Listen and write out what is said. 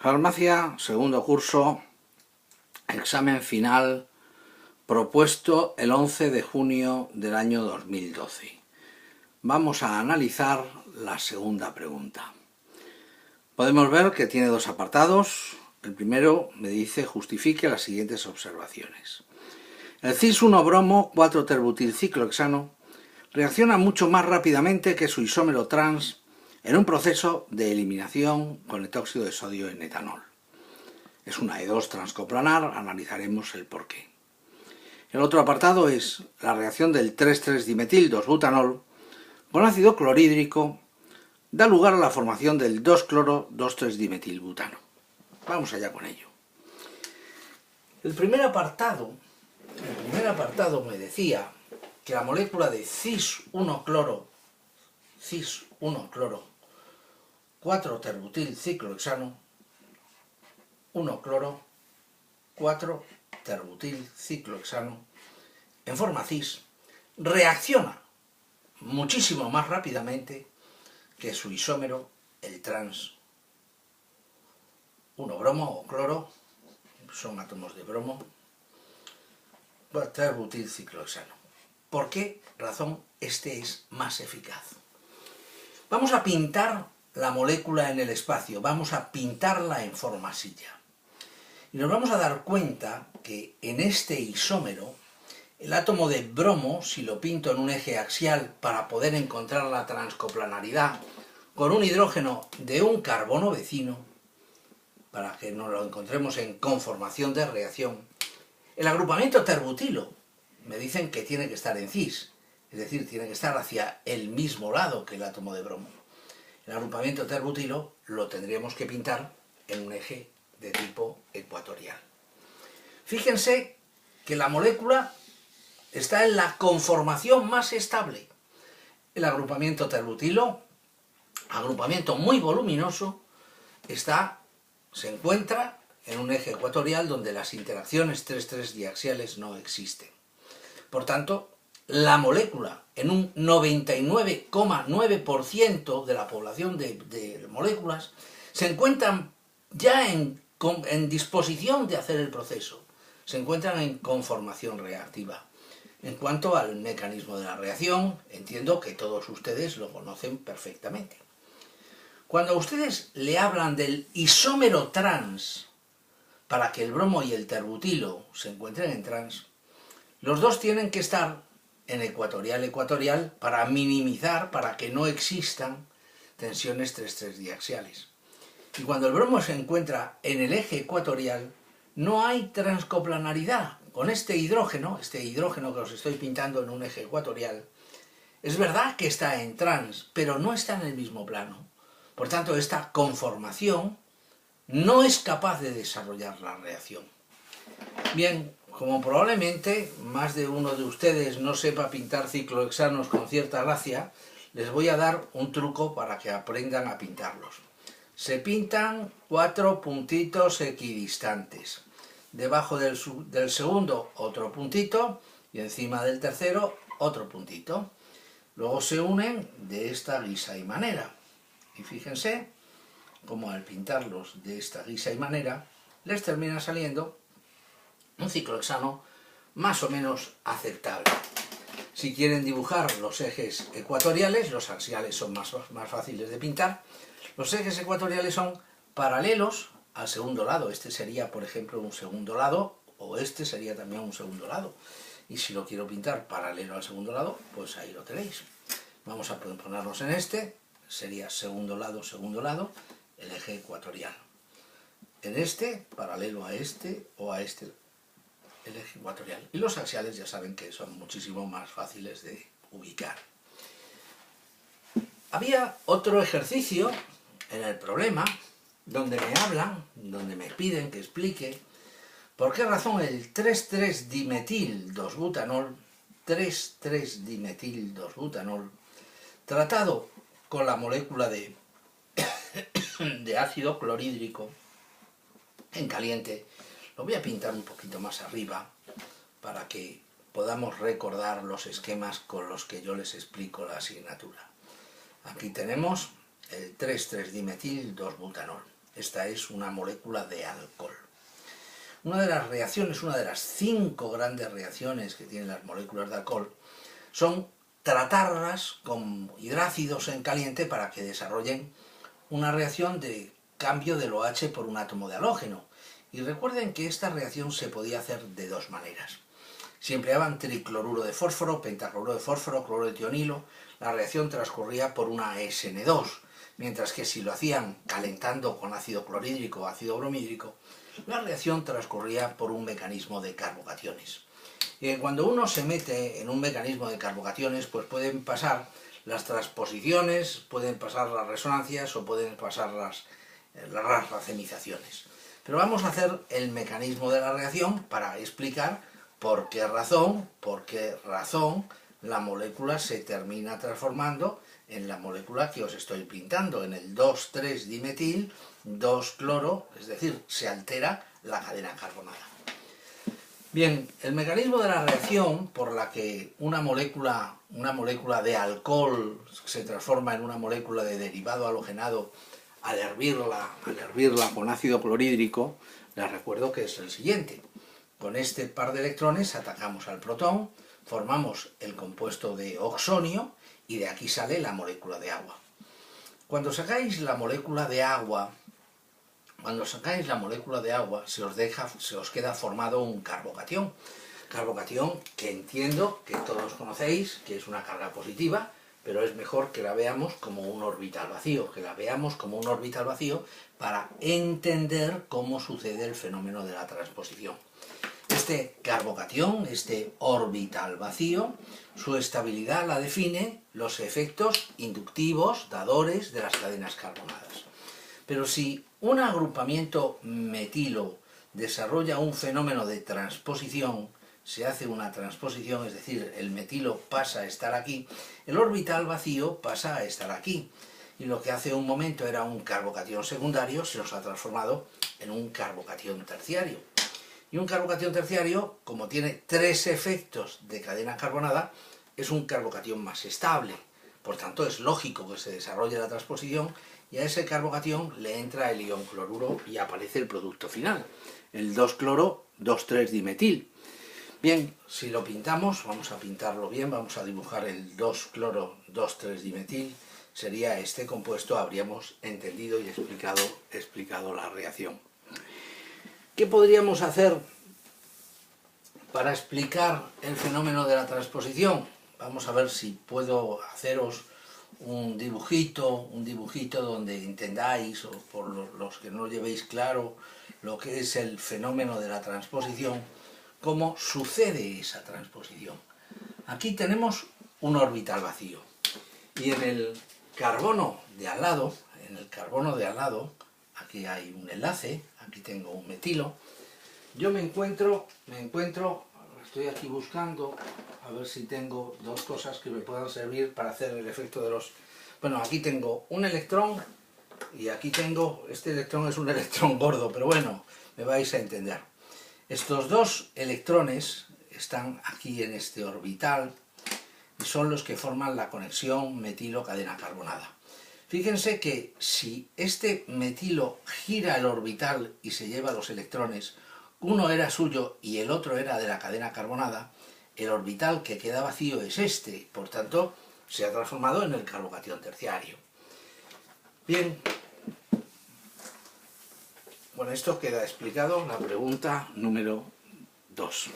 Farmacia, segundo curso, examen final propuesto el 11 de junio del año 2012. Vamos a analizar la segunda pregunta. Podemos ver que tiene dos apartados. El primero me dice justifique las siguientes observaciones. El cis-1-bromo 4-terbutilciclohexano reacciona mucho más rápidamente que su isómero trans en un proceso de eliminación con etóxido de sodio en etanol. Es una E2 transcoplanar, analizaremos el porqué. El otro apartado es la reacción del 3,3-dimetil-2-butanol con ácido clorhídrico da lugar a la formación del 2-cloro-2,3-dimetilbutano. Vamos allá con ello. El primer apartado me decía que la molécula de cis-1-cloro 4-terbutilciclohexano 1-cloro 4-terbutilciclohexano en forma cis reacciona muchísimo más rápidamente que su isómero, el trans 1-bromo o cloro, son átomos de bromo, terbutilciclohexano. ¿Por qué razón este es más eficaz? Vamos a pintar la molécula en el espacio, vamos a pintarla en forma silla. Y nos vamos a dar cuenta que en este isómero, el átomo de bromo, si lo pinto en un eje axial para poder encontrar la transcoplanaridad con un hidrógeno de un carbono vecino, para que nos lo encontremos en conformación de reacción, el agrupamiento terbutilo, me dicen que tiene que estar en cis, es decir, tiene que estar hacia el mismo lado que el átomo de bromo. El agrupamiento terbutilo lo tendríamos que pintar en un eje de tipo ecuatorial. Fíjense que la molécula está en la conformación más estable. El agrupamiento terbutilo, agrupamiento muy voluminoso, se encuentra en un eje ecuatorial donde las interacciones 3,3 diaxiales no existen. Por tanto, la molécula, en un 99,9% de la población de moléculas, se encuentran ya en disposición de hacer el proceso, se encuentran en conformación reactiva. En cuanto al mecanismo de la reacción, entiendo que todos ustedes lo conocen perfectamente. Cuando ustedes le hablan del isómero trans, para que el bromo y el terbutilo se encuentren en trans, los dos tienen que estar en ecuatorial-ecuatorial para minimizar, para que no existan tensiones 3,3 diaxiales. Y cuando el bromo se encuentra en el eje ecuatorial, no hay transcoplanaridad. Con este hidrógeno que os estoy pintando en un eje ecuatorial, es verdad que está en trans, pero no está en el mismo plano. Por tanto, esta conformación no es capaz de desarrollar la reacción. Bien, como probablemente más de uno de ustedes no sepa pintar ciclohexanos con cierta gracia, les voy a dar un truco para que aprendan a pintarlos. Se pintan 4 puntitos equidistantes. Debajo del segundo otro puntito y encima del tercero otro puntito. Luego se unen de esta guisa y manera. Y fíjense cómo al pintarlos de esta guisa y manera les termina saliendo un ciclohexano más o menos aceptable. Si quieren dibujar los ejes ecuatoriales, los axiales son más fáciles de pintar. Los ejes ecuatoriales son paralelos al segundo lado. Este sería, por ejemplo, un segundo lado, o este sería también un segundo lado. Y si lo quiero pintar paralelo al segundo lado, pues ahí lo tenéis. Vamos a ponernos en este, sería segundo lado, el eje ecuatorial. En este, paralelo a este o a este, el eje ecuatorial. Y los axiales ya saben que son muchísimo más fáciles de ubicar. Había otro ejercicio en el problema donde me hablan, donde me piden que explique por qué razón el 3,3-dimetil-2-butanol, tratado con la molécula de ácido clorhídrico en caliente, lo voy a pintar un poquito más arriba para que podamos recordar los esquemas con los que yo les explico la asignatura. Aquí tenemos el 3,3-dimetil-2-butanol. Esta es una molécula de alcohol. Una de las reacciones, una de las 5 grandes reacciones que tienen las moléculas de alcohol, son tratarlas con hidrácidos en caliente para que desarrollen una reacción de cambio del OH por un átomo de halógeno. Y recuerden que esta reacción se podía hacer de 2 maneras. Si empleaban tricloruro de fósforo, pentacloruro de fósforo, cloruro de tionilo, la reacción transcurría por una SN2, mientras que si lo hacían calentando con ácido clorhídrico o ácido bromhídrico, la reacción transcurría por un mecanismo de carbocationes. Y cuando uno se mete en un mecanismo de carbocationes, pues pueden pasar las transposiciones, pueden pasar las resonancias o pueden pasar las racemizaciones. Pero vamos a hacer el mecanismo de la reacción para explicar por qué razón la molécula se termina transformando en la molécula que os estoy pintando, en el 2,3-dimetil, 2-cloro, es decir, se altera la cadena carbonada. Bien, el mecanismo de la reacción por la que una molécula de alcohol se transforma en una molécula de derivado halogenado al hervirla con ácido clorhídrico, les recuerdo que es el siguiente. Con este par de electrones atacamos al protón, formamos el compuesto de oxonio y de aquí sale la molécula de agua. Cuando sacáis la molécula de agua, se os queda formado un carbocatión. Carbocatión que entiendo que todos conocéis, que es una carga positiva, pero es mejor que la veamos como un orbital vacío, para entender cómo sucede el fenómeno de la transposición. Este carbocatión, este orbital vacío, su estabilidad la define los efectos inductivos dadores de las cadenas carbonadas. Pero si un agrupamiento metilo desarrolla un fenómeno de transposición, se hace una transposición, es decir, el metilo pasa a estar aquí, el orbital vacío pasa a estar aquí. Y lo que hace un momento era un carbocatión secundario, se nos ha transformado en un carbocatión terciario. Y un carbocatión terciario, como tiene 3 efectos de cadena carbonada, es un carbocatión más estable. Por tanto, es lógico que se desarrolle la transposición y a ese carbocatión le entra el ion cloruro y aparece el producto final, el 2-cloro 2,3-dimetil. Bien, si lo pintamos, vamos a pintarlo bien, vamos a dibujar el 2-cloro 2,3-dimetil, sería este compuesto, habríamos entendido y explicado la reacción. ¿Qué podríamos hacer para explicar el fenómeno de la transposición? Vamos a ver si puedo haceros un dibujito donde entendáis, o por los que no llevéis claro lo que es el fenómeno de la transposición, cómo sucede esa transposición. Aquí tenemos un orbital vacío y en el carbono de al lado, aquí hay un enlace, aquí tengo un metilo, yo me encuentro, estoy aquí buscando, a ver si tengo 2 cosas que me puedan servir para hacer el efecto de los... Bueno, aquí tengo un electrón y aquí tengo, este electrón es un electrón gordo, pero bueno, me vais a entender. Estos 2 electrones están aquí en este orbital y son los que forman la conexión metilo-cadena carbonada. Fíjense que si este metilo gira el orbital y se lleva los electrones, uno era suyo y el otro era de la cadena carbonada, el orbital que queda vacío es este, por tanto se ha transformado en el carbocatión terciario. Bien, bueno, esto queda explicado, la pregunta número 2.